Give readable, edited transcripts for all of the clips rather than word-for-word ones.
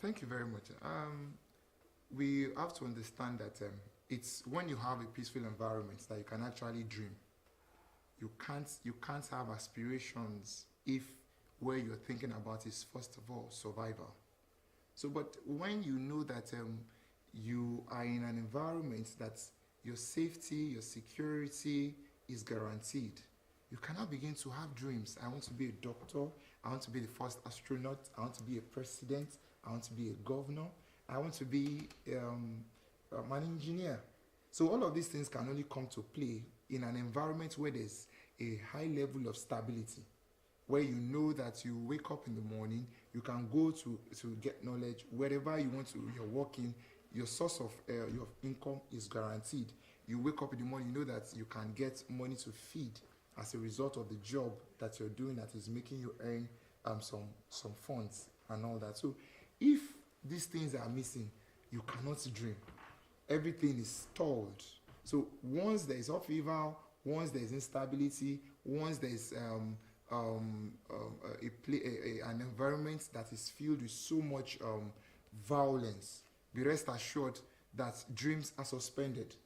Thank you very much. We have to understand that it's when you have a peaceful environment that you can actually dream. You can't have aspirations if where you're thinking about is first of all survival. So, but when you know that you are in an environment that your safety, your security is guaranteed, you cannot begin to have dreams. I want to be a doctor. I want to be the first astronaut. I want to be a president. I want to be a governor. I want to be an engineer. So all of these things can only come to play in an environment where there's a high level of stability, where you know that you wake up in the morning, you can go to get knowledge wherever you want to. You're working, your source of your income is guaranteed. You wake up in the morning, you know that you can get money to feed as a result of the job that you're doing that is making you earn some funds and all that. So if these things are missing, you cannot dream. Everything is stalled. So once there is upheaval, once there is instability, once there is an environment that is filled with so much violence, be rest assured that dreams are suspended.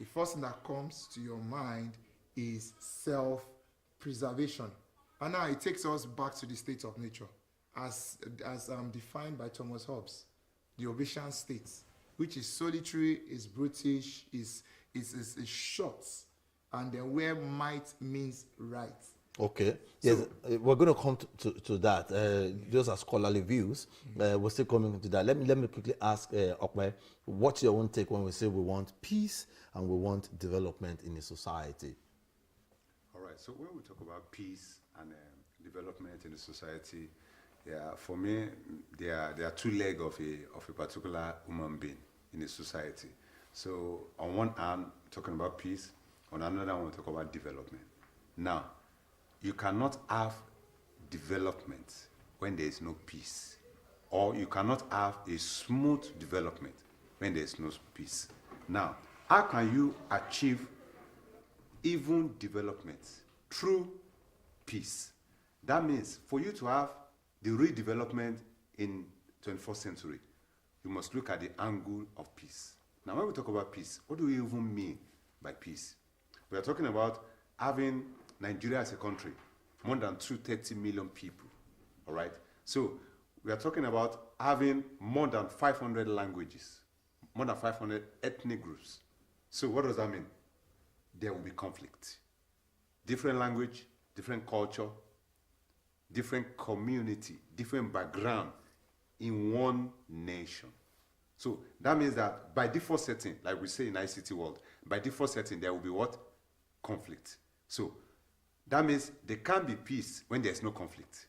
The first thing that comes to your mind is self-preservation. And now it takes us back to the state of nature, as defined by Thomas Hobbes, the Hobbesian state, which is solitary, is brutish, is short, and then where might means right. Okay. Yes, we're going to come to that. Those are scholarly views. We're still coming to that. Let me quickly ask Okwe, what's your own take when we say we want peace and we want development in a society? All right. So when we talk about peace and development in a society, yeah, for me, there are two legs of a particular human being in a society. So on one hand, talking about peace. On another one, we talk about development. Now, you cannot have development when there is no peace, or you cannot have a smooth development when there is no peace. Now, how can you achieve even development through peace? That means for you to have the real development in 21st century, you must look at the angle of peace. Now, when we talk about peace, what do we even mean by peace? We are talking about having Nigeria as a country, more than 230 million people, all right? So we are talking about having more than 500 languages, more than 500 ethnic groups. So what does that mean? There will be conflict. Different language, different culture, different community, different background in one nation. So that means that by default setting, like we say in ICT world, by default setting, there will be what? Conflict. So that means there can't be peace when there's no conflict.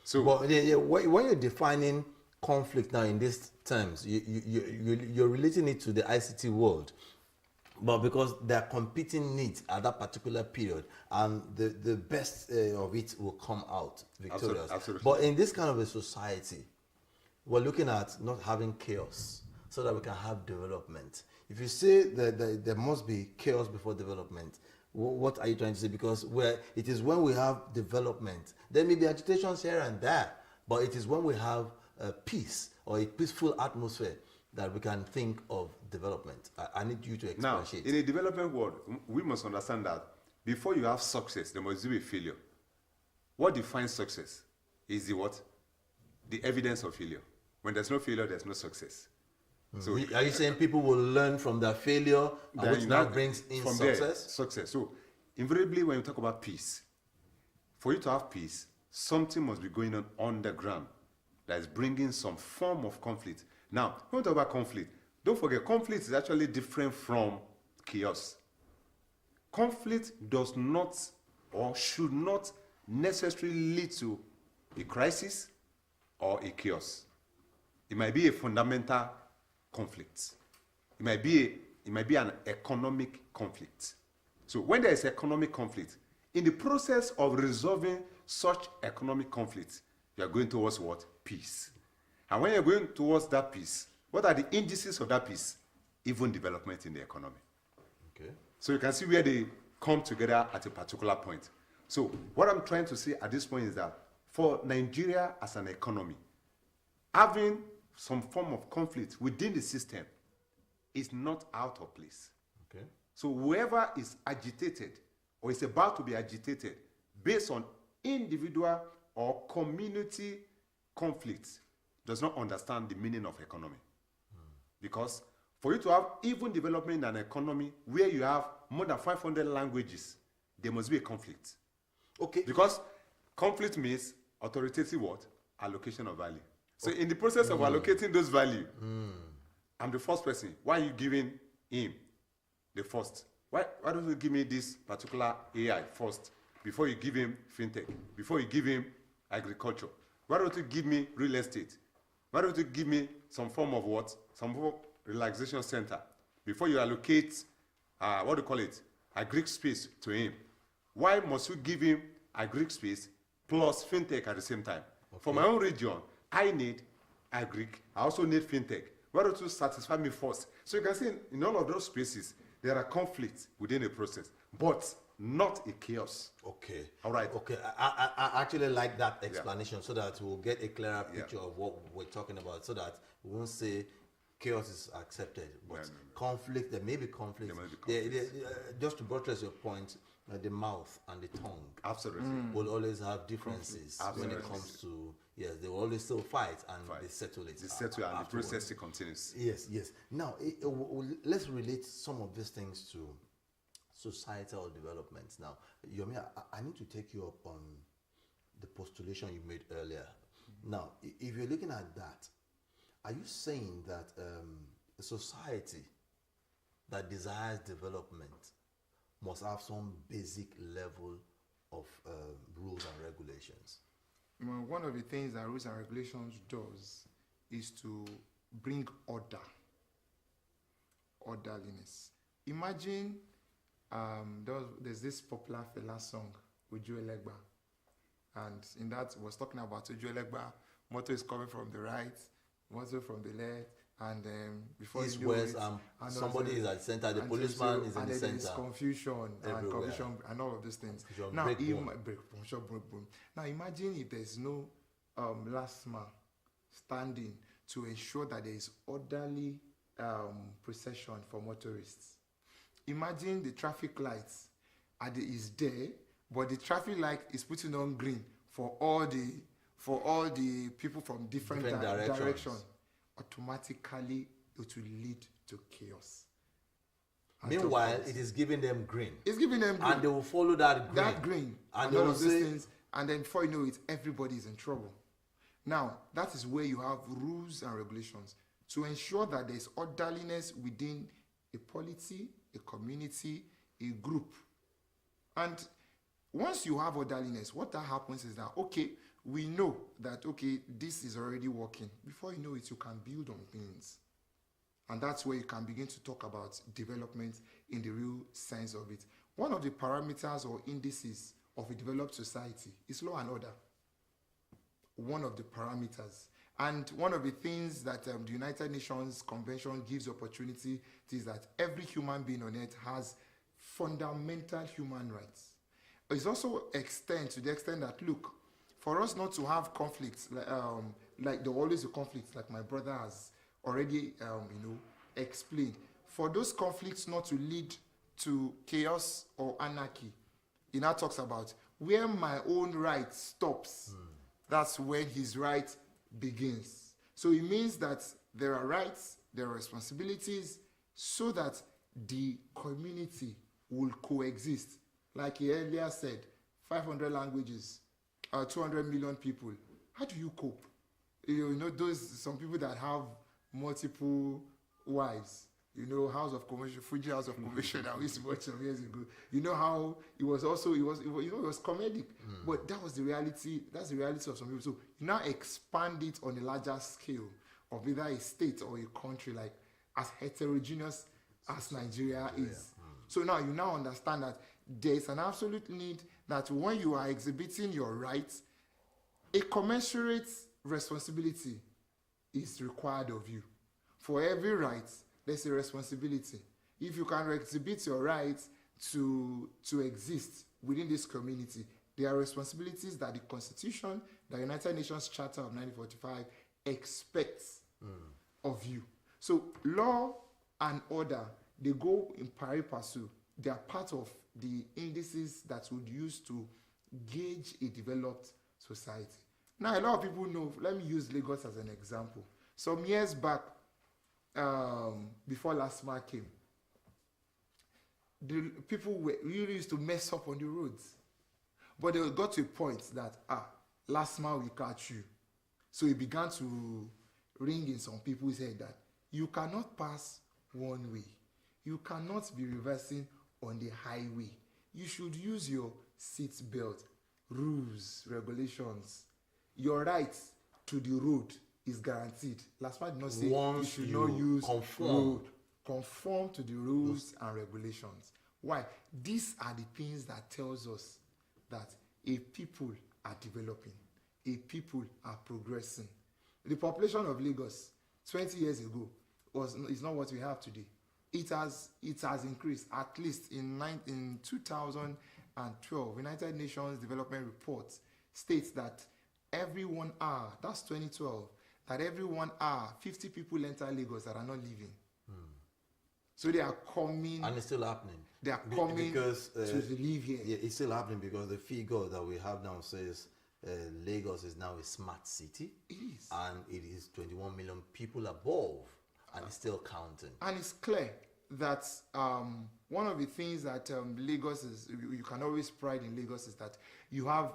So, but when you're defining conflict now in these terms, you're relating it to the ICT world, but because there are competing needs at that particular period, and the best of it will come out victorious. Absolutely. But in this kind of a society, we're looking at not having chaos so that we can have development. If you say that there must be chaos before development, what are you trying to say? Because it is when we have development, there may be agitations here and there, but it is when we have peace or a peaceful atmosphere that we can think of development. I need you to expatiate. Now, in a development world, we must understand that before you have success, there must be a failure. What defines success is the what? The evidence of failure. When there's no failure, there's no success. So are you saying people will learn from their failure, which now brings in from success? there, success. So invariably, when you talk about peace, for you to have peace, something must be going on underground that is bringing some form of conflict. Now, when we talk about conflict, don't forget, conflict is actually different from chaos. Conflict does not or should not necessarily lead to a crisis or a chaos. It might be a fundamental conflict. It might be an economic conflict. So when there is economic conflict, in the process of resolving such economic conflict, you are going towards what? Peace. And when you're going towards that peace, what are the indices of that peace? Even development in the economy. Okay. So you can see where they come together at a particular point. So what I'm trying to say at this point is that for Nigeria as an economy, having some form of conflict within the system is not out of place. Okay. So whoever is agitated or is about to be agitated based on individual or community conflicts does not understand the meaning of economy. Because for you to have even development in an economy where you have more than 500 languages, there must be a conflict. Okay. Because conflict means authoritative what? Allocation of value. So in the process of allocating those value, I'm the first person. Why are you giving him the first? Why don't you give me this particular AI first before you give him fintech, before you give him agriculture? Why don't you give me real estate? Why don't you give me some form of what? Some form of relaxation center before you allocate, what do you call it? Agric space to him. Why must you give him agric space plus fintech at the same time? Okay. For my own region, I need agric. I also need fintech. Why don't you satisfy me first? So you can see in all of those spaces, there are conflicts within the process, but not a chaos. Okay. All right. Okay. I actually like that explanation so that we'll get a clearer picture of what we're talking about so that we won't say chaos is accepted, but conflict, there may be conflict. There may be conflict. Just to buttress your point, the mouth and the tongue Absolutely. will always have differences when it comes to, yes, they will always still fight and they settle it. They settle and the afterwards. process continues. Yes. Now, let's relate some of these things to societal development. Now, Yomi, I need to take you up on the postulation you made earlier. Now, if you're looking at that, are you saying that a society that desires development must have some basic level of rules and regulations? Well, one of the things that rules and regulations does is to bring orderliness. Imagine there's this popular Fela song, Oju Elegba, and in that was talking about Oju Elegba, motto is coming from the right, motto from the left, and before East, you know west, it, and somebody is at the center, the policeman is in the there is center. confusion and Everywhere. confusion and all of these things. Confusion, Now, breakdown. now imagine if there's no last man standing to ensure that there is orderly procession for motorists. Imagine the traffic lights is there, but the traffic light is putting on green for all the people from different directions. Automatically, it will lead to chaos. Meanwhile, it is giving them green. It's giving them green. And they will follow that green. And all of these things. And then before you know it, everybody is in trouble. Now, that is where you have rules and regulations to ensure that there is orderliness within a polity, a community, a group. And once you have orderliness, what that happens is that, okay, we know that, okay, this is already working. Before you know it, you can build on things. And that's where you can begin to talk about development in the real sense of it. One of the parameters or indices of a developed society is law and order. One of the parameters. And one of the things that the United Nations Convention gives opportunity is that every human being on earth has fundamental human rights. It's also extend to the extent that, look, for us not to have conflicts, like there always a conflict, like my brother has already, explained. For those conflicts not to lead to chaos or anarchy, he now talks about where my own right stops. That's when his right begins. So it means that there are rights, there are responsibilities, so that the community will coexist. Like he earlier said, 500 languages, 200 million people. How do you cope? Some people that have multiple wives. House of Commotion, Fuji House of Commotion, I used to watch some years ago. You know how it was comedic. But that was the reality, that's the reality of some people. So you now expand it on a larger scale of either a state or a country, like as heterogeneous as Nigeria is. So now you now understand that there is an absolute need that when you are exhibiting your rights, a commensurate responsibility is required of you. For every right, there's a responsibility. If you can exhibit your rights to exist within this community, there are responsibilities that the Constitution, the United Nations Charter of 1945 expects of you. So law and order, they go in pari passu. They are part of the indices that would use to gauge a developed society. Now, a lot of people know, let me use Lagos as an example. Some years back, before LASMA came, the people really used to mess up on the roads. But they got to a point that, LASMA will catch you. So it began to ring in some people's head that you cannot pass one way. You cannot be reversing on the highway. You should use your seat belt, rules, regulations. Your right to the road is guaranteed. LASMA did not say Once you should you not use conform. road. Conform to the rules and regulations. Why? These are the things that tells us that a people are developing, a people are progressing. The population of Lagos 20 years ago is not what we have today. It has increased. At least in 2012, United Nations Development Report states that every 1 hour, that's 2012, that every 1 hour 50 people enter Lagos that are not living. So they are coming. And it's still happening. They are coming because, to live here. Yeah, it's still happening because the figure that we have now says Lagos is now a smart city. It is. And it is 21 million people above, and it's still counting. And it's clear that one of the things that Lagos is, you can always pride in Lagos is that you have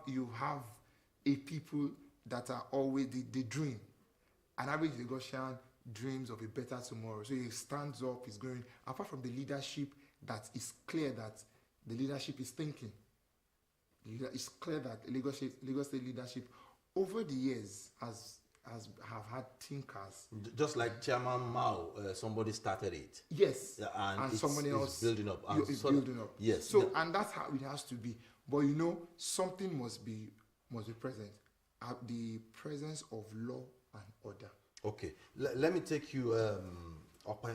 a people that are always, they dream. An average Lagosian dreams of a better tomorrow. So he stands up, he's going, apart from the leadership, that is clear that the leadership is thinking. It's clear that Lagos State leadership over the years have had thinkers. Just like Chairman Mao, somebody started it. Yes, Yeah, and somebody it's else building up. is building up. Yes. So and that's how it has to be. But you know, something must be present. The presence of law and order. Okay, let me take you up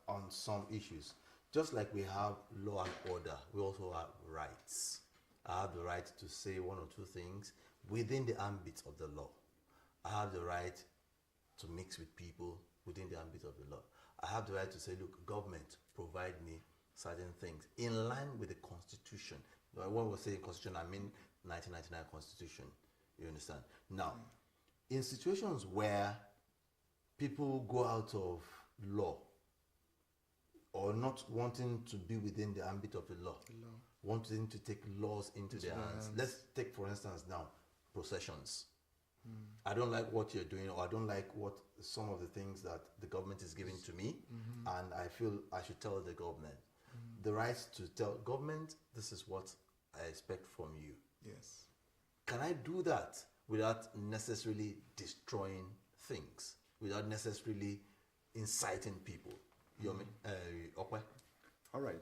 on some issues. Just like we have law and order, we also have rights. I have the right to say one or two things within the ambit of the law. I have the right to mix with people within the ambit of the law. I have the right to say, look, government, provide me certain things in line with the Constitution. When we say Constitution, I mean 1999 Constitution. You understand? Now, in situations where people go out of law or not wanting to be within the ambit of the law, wanting to take laws into their hands. Let's take, for instance, now, processions. I don't like what you're doing, or I don't like what some of the things that the government is giving to me, and I feel I should tell the government. The right to tell government, this is what I expect from you. Yes. Can I do that without necessarily destroying things, without necessarily inciting people? You mean, Okwe? All right,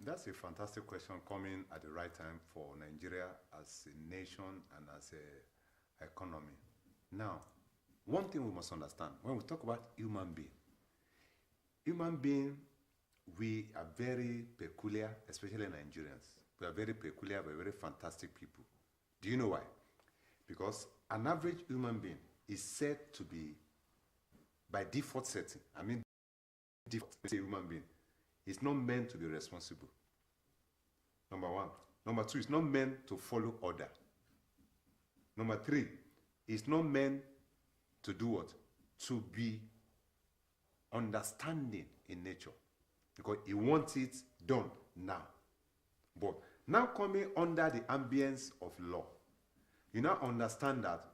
that's a fantastic question coming at the right time for Nigeria as a nation and as an economy. Now, one thing we must understand, when we talk about human being, we are very peculiar, especially Nigerians. We are very peculiar, we're very fantastic people. Do you know why? Because an average human being is said to be, by default setting, default human being, is not meant to be responsible. Number one. Number two, it's not meant to follow order. Number three, it's not meant to do what? To be understanding in nature. Because he wants it done now. But now coming under the ambience of law, you now understand that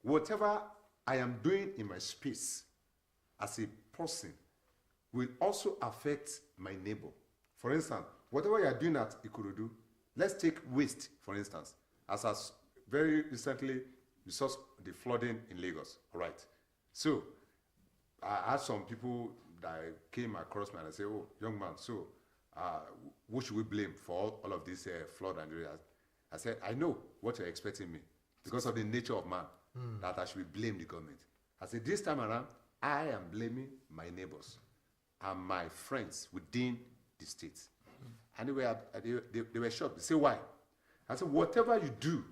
whatever I am doing in my space as a person will also affect my neighbor. For instance, whatever you are doing at Ikorodu, let's take waste, for instance. As very recently, we saw the flooding in Lagos, all right? So, I had some people that came across me and I said, oh, young man, so who should we blame for all of this flood and areas? I said, I know what you're expecting me because of the nature of man, that I should blame the government. I said, this time around, I am blaming my neighbors and my friends within the state. And they were shocked. They say, why? I said, whatever you do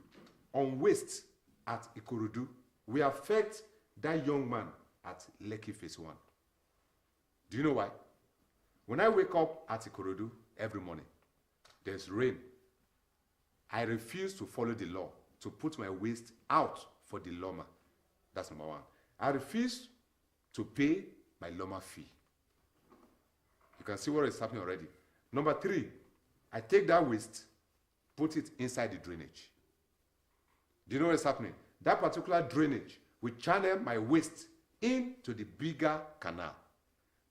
on waste at Ikorodu, we affect that young man at Lekki Phase 1. Do you know why? When I wake up at Ikorodu every morning, there's rain. I refuse to follow the law, to put my waste out for the lawma. That's number one. I refuse to pay my lawma fee. You can see what is happening already. Number three, I take that waste, put it inside the drainage. Do you know what is happening? That particular drainage will channel my waste into the bigger canal.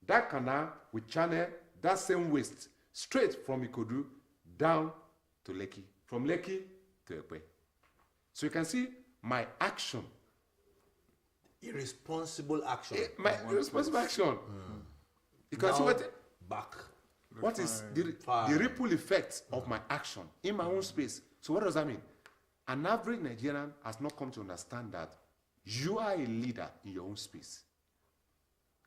That canal will channel that same waste straight from Ikodu down to Lekki, from Lekki to Ekpe. So you can see my action. Irresponsible action. My irresponsible action. You can see Now, what back. is the ripple effect of my action in my own space. So what does that mean? An average Nigerian has not come to understand that you are a leader in your own space.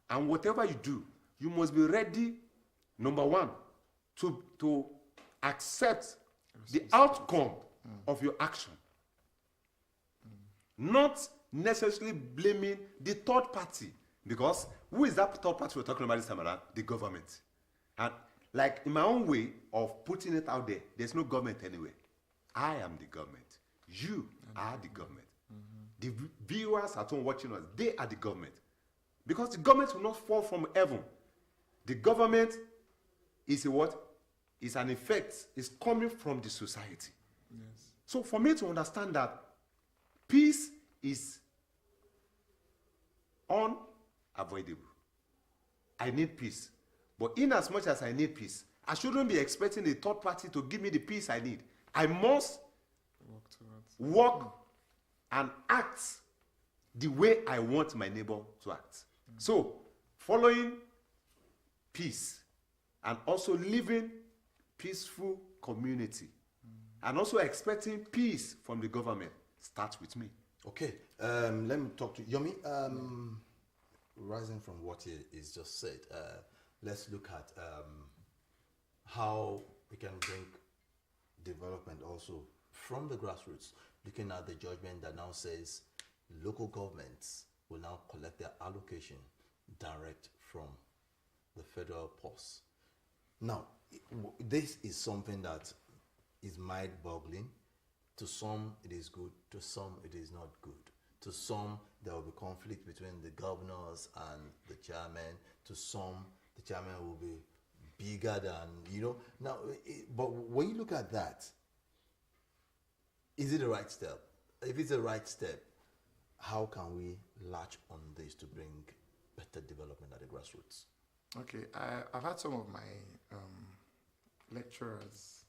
And whatever you do, you must be ready, number one, to accept the outcome of your action. Not necessarily blaming the third party. Because who is that third party we're talking about this time around? The government. And like in my own way of putting it out there, there's no government anywhere. I am the government. You are the government. The viewers at home watching us, they are the government. Because the government will not fall from heaven. The government is a what? Is an effect, is coming from the society. Yes. So for me to understand that peace is unavoidable. I need peace. But in as much as I need peace, I shouldn't be expecting a third party to give me the peace I need. I must work and act the way I want my neighbor to act. So, following peace and also living peaceful community and also expecting peace from the government starts with me. Okay, let me talk to Yomi. Rising from what he is just said, let's look at how we can bring development also from the grassroots, looking at the judgment that now says local governments will now collect their allocation direct from the federal purse. Now, this is something that is mind-boggling. To some, it is good. To some, it is not good. To some, there will be conflict between the governors and the chairman. To some, the chairman will be bigger than, Now, but when you look at that, is it the right step? If it's the right step, how can we latch on this to bring better development at the grassroots? Okay, I've had some of my lecturers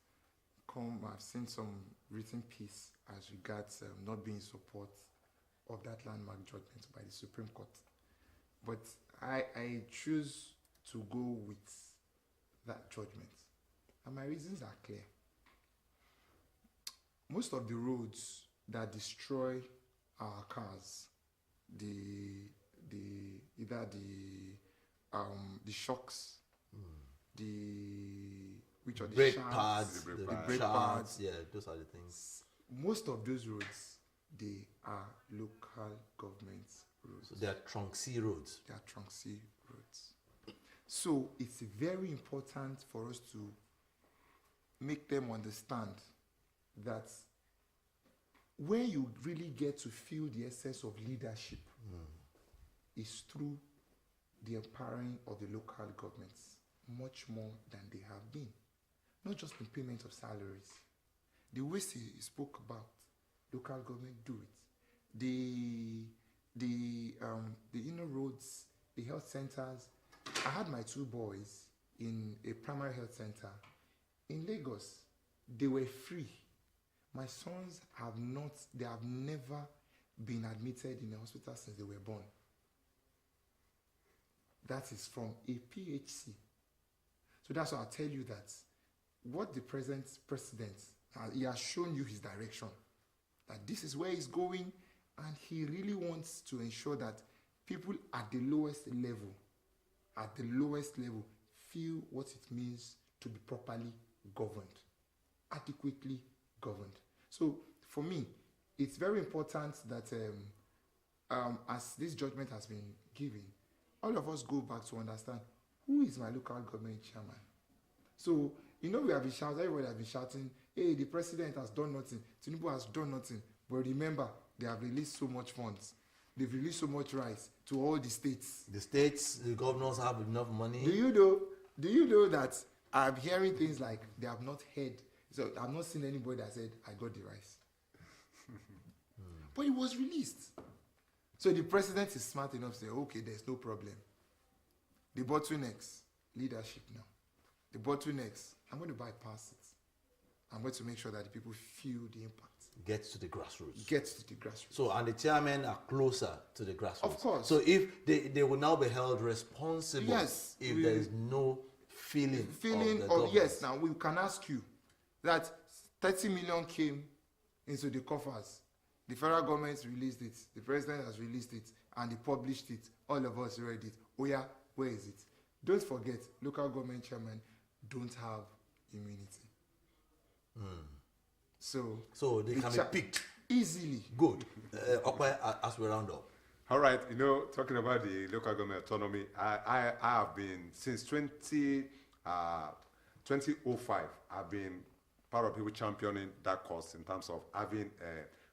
come. I've seen some written piece as regards not being in support of that landmark judgment by the Supreme Court. But I choose to go with that judgment. And my reasons are clear. Most of the roads that destroy our cars, either the shocks, which are the brake shafts, pads, the the brake brake pads. pads, yeah, those are the things. most of those roads, they are local government roads. So they are trunk C roads. They are trunk C roads. So it's very important for us to make them understand that when you really get to feel the essence of leadership is through the empowering of the local governments much more than they have been. Not just in payment of salaries. The ways he spoke about, local government do it. The inner roads, the health centers. I had my two boys in a primary health center in Lagos. They were free. My sons have never been admitted in a hospital since they were born. That is from a PHC. So that's why I tell you that what the present president, he has shown you his direction, that this is where he's going, and he really wants to ensure that people at the lowest level, feel what it means to be properly governed, adequately governed. So for me, it's very important that as this judgment has been given, all of us go back to understand who is my local government chairman. So, we have been shouting, everybody has been shouting, hey, the president has done nothing, Tinubu has done nothing. But remember, they have released so much funds. They've released so much rights to all the states. The states, the governors have enough money. Do you know that I'm hearing things like they have not heard? So I've not seen anybody that said, I got the rice. But it was released. So the president is smart enough to say, okay, there's no problem. The bottlenecks, leadership now. The bottlenecks, I'm going to bypass it. I'm going to make sure that the people feel the impact. Get to the grassroots. Get to the grassroots. So, and the chairmen are closer to the grassroots. Of course. So, if they will now be held responsible, Yes, if there is no feeling of yes. Now we can ask you that 30 million came into the coffers. The federal government released it. The president has released it, and they published it. All of us read it. Oh yeah, where is it? Don't forget, local government chairmen don't have immunity. So they can be picked easily. Good. As we round up. All right, talking about the local government autonomy, I have been, since 2005, I've been part of people championing that cause in terms of having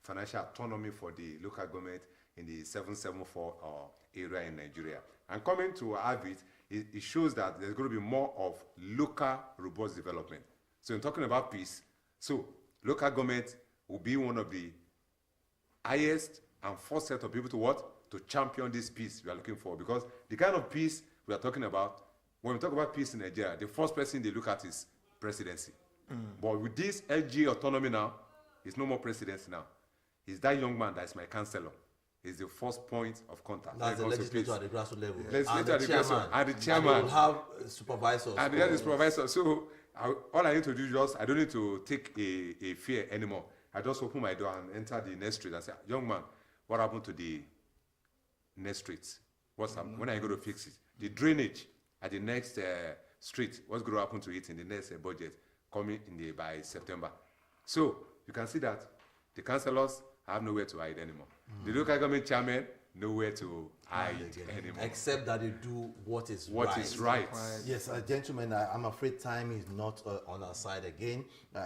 financial autonomy for the local government in the 774 area in Nigeria. And coming to have it shows that there's going to be more of local robust development. So in talking about peace, so local government will be one of the highest and first set of people to what? To champion this peace we are looking for. Because the kind of peace we are talking about, when we talk about peace in Nigeria, the first person they look at is presidency. But with this LG autonomy now, it's no more presidency now. It's that young man that is my counselor. He's the first point of contact. That's the legislator at the grassroots level. Legislator at the grassroots. And the And chairman. will have supervisors. And that is supervisor. So all I need to do is just, I don't need to take a fear anymore. I just open my door and enter the next street and say, young man, what happened to the next street? What's happened? When are you going to fix it? The drainage at the next street, what's going to happen to it in the next budget coming by September? So you can see that the councillors have nowhere to hide anymore. The local government chairman, nowhere to hide anymore. Except that they do what is right. What is right. Yes, gentlemen, I'm afraid time is not on our side again.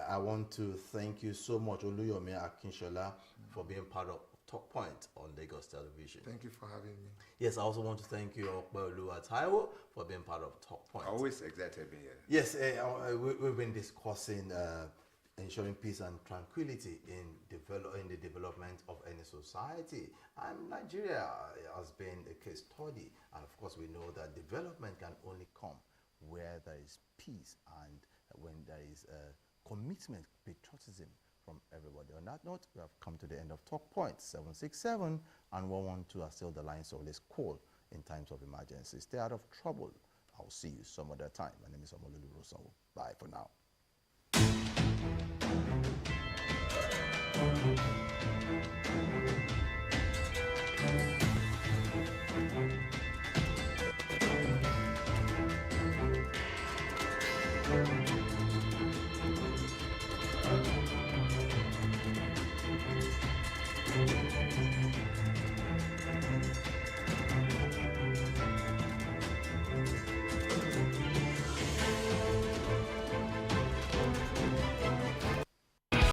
I want to thank you so much, Oluyomi Akinshola, for being part of Talk Point on Lagos Television. Thank you for having me. Yes, I also want to thank you, Okpebholo Taiwo, for being part of Talk Point. Always excited being here. Yes, we've been discussing ensuring peace and tranquility in the development of any society. And Nigeria has been a case study. And of course, we know that development can only come where there is peace and when there is commitment, patriotism from everybody. On that note, we have come to the end of Talk Point. 767 and 112 are still the lines of this call in times of emergency. Stay out of trouble. I'll see you some other time. My name is Omololu Rosawo. Bye for now.